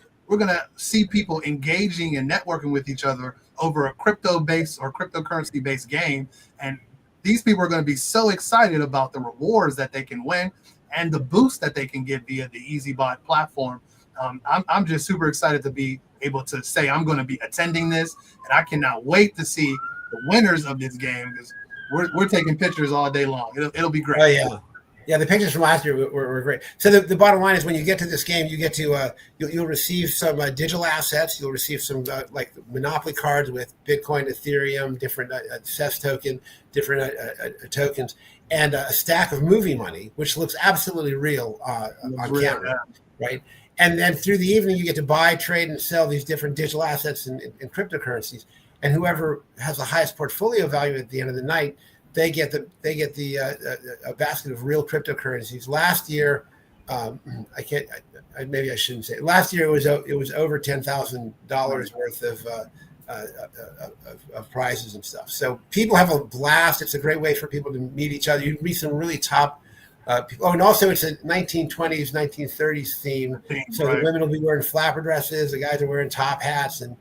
see people engaging and networking with each other over a crypto-based or cryptocurrency-based game, and these people are going to be so excited about the rewards that they can win and the boost that they can get via the EasyBot platform. I'm just super excited to be able to say I'm going to be attending this, and I cannot wait to see the winners of this game, because we're taking pictures all day long. It'll be great. Oh yeah. Yeah, the pictures from last year were great. So the bottom line is, when you get to this game, you get to you'll receive some digital assets. You'll receive some like Monopoly cards with Bitcoin, Ethereum, different CES token, different tokens, and a stack of movie money, which looks absolutely real on camera, right? And then through the evening, you get to buy, trade, and sell these different digital assets and cryptocurrencies. And whoever has the highest portfolio value at the end of the night, they get a basket of real cryptocurrencies. Last year, maybe I shouldn't say. Last year it was over $10,000 worth of prizes and stuff. So people have a blast. It's a great way for people to meet each other. You meet some really top people. Oh, and also it's a 1920s, 1930s theme. So the women will be wearing flapper dresses. The guys are wearing top hats, and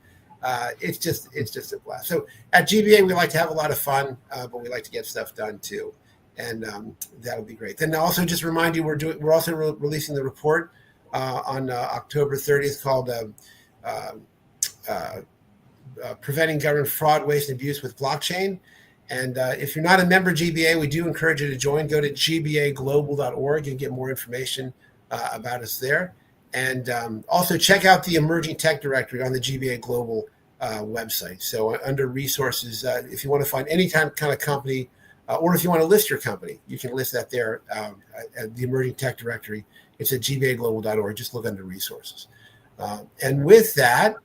it's just a blast. So at GBA, we like to have a lot of fun, but we like to get stuff done too, and that'll be great. Then also just remind you, we're also releasing the report on October 30th called Preventing Government Fraud, Waste, and Abuse with Blockchain. And if you're not a member of GBA, we do encourage you to join. Go to gbaglobal.org and get more information about us there. And also check out the Emerging Tech Directory on the GBA Global website. So under resources, if you want to find any kind of company, or if you want to list your company, you can list that there at the Emerging Tech Directory. It's at gbaglobal.org. Just look under resources. And with that,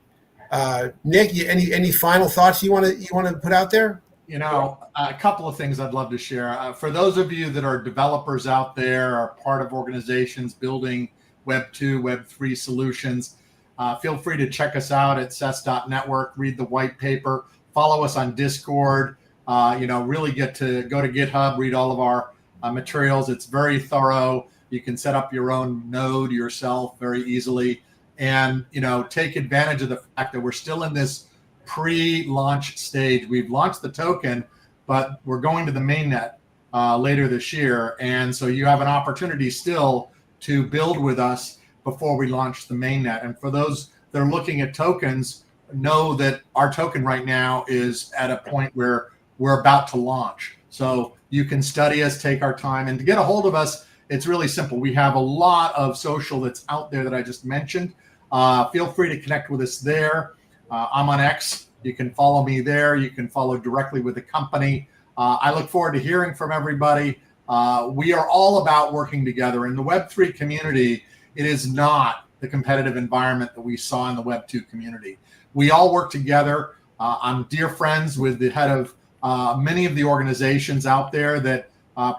Nick, any final thoughts you want to put out there? You know, a couple of things I'd love to share. For those of you that are developers out there, are part of organizations building Web 2, Web 3 solutions, feel free to check us out at CES.network, read the white paper, follow us on Discord, really get to go to GitHub, read all of our materials. It's very thorough. You can set up your own node yourself very easily, and, take advantage of the fact that we're still in this pre-launch stage. We've launched the token, but we're going to the mainnet later this year. And so you have an opportunity still to build with us before we launch the mainnet. And for those that are looking at tokens, know that our token right now is at a point where we're about to launch. So you can study us, take our time, and to get a hold of us, it's really simple. We have a lot of social that's out there that I just mentioned. Feel free to connect with us there. I'm on X. You can follow me there. You can follow directly with the company. I look forward to hearing from everybody. We are all about working together. In the Web3 community, it is not the competitive environment that we saw in the Web2 community. We all work together. I'm dear friends with the head of many of the organizations out there that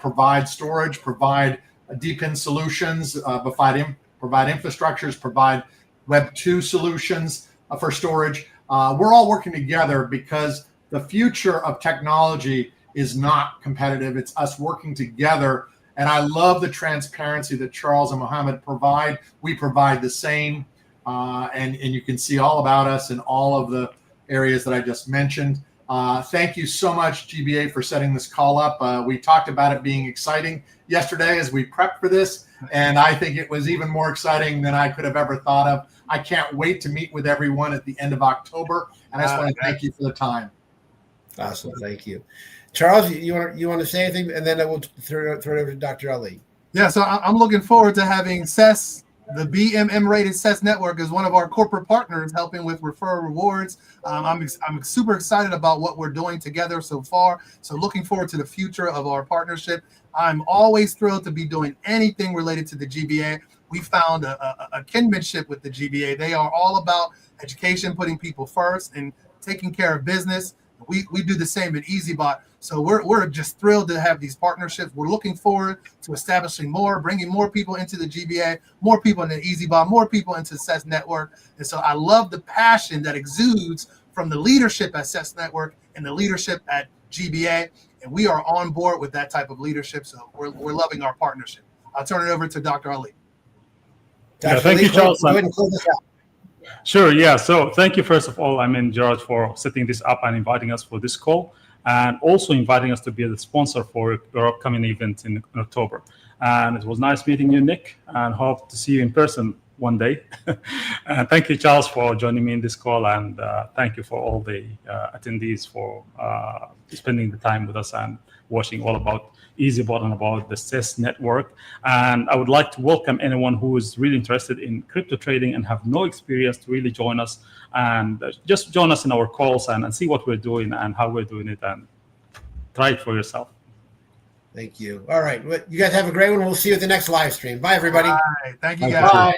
provide storage, provide DePIN solutions, provide infrastructures, provide Web2 solutions for storage. We're all working together because the future of technology is not competitive. It's us working together. And I love the transparency that Charles and Mohammed provide. We provide the same. And you can see all about us in all of the areas that I just mentioned. Thank you so much, GBA, for setting this call up. We talked about it being exciting yesterday as we prepped for this, and I think it was even more exciting than I could have ever thought of. I can't wait to meet with everyone at the end of October, and I just want to thank you for the time. Awesome, thank you. Charles, you want to say anything, and then I will throw it over to Dr. Ali. Yeah, so I'm looking forward to having CES, the BMM rated CES network, as one of our corporate partners, helping with referral rewards. I'm super excited about what we're doing together so far. So looking forward to the future of our partnership. I'm always thrilled to be doing anything related to the GBA. We found a kinship with the GBA. They are all about education, putting people first, and taking care of business. We do the same at EasyBot. So we're just thrilled to have these partnerships. We're looking forward to establishing more, bringing more people into the GBA, more people into EasyBot, more people into CES Network. And so I love the passion that exudes from the leadership at CES Network and the leadership at GBA. And we are on board with that type of leadership. So we're loving our partnership. I'll turn it over to Dr. Ali. Dr. Thank Ali, you, Charles. Go ahead and close this out. Sure, yeah. So thank you, first of all, George, for setting this up and inviting us for this call, and also inviting us to be the sponsor for your upcoming event in October. And it was nice meeting you, Nick, and hope to see you in person one day. And thank you, Charles, for joining me in this call, and thank you for all the attendees for spending the time with us and watching all about EasyBot and about the CES network. And I would like to welcome anyone who is really interested in crypto trading and have no experience to really join us, and just join us in our calls and see what we're doing and how we're doing it, and try it for yourself. Thank you. All right. You guys have a great one. We'll see you at the next live stream. Bye, everybody. All right. Thank you, guys. Bye.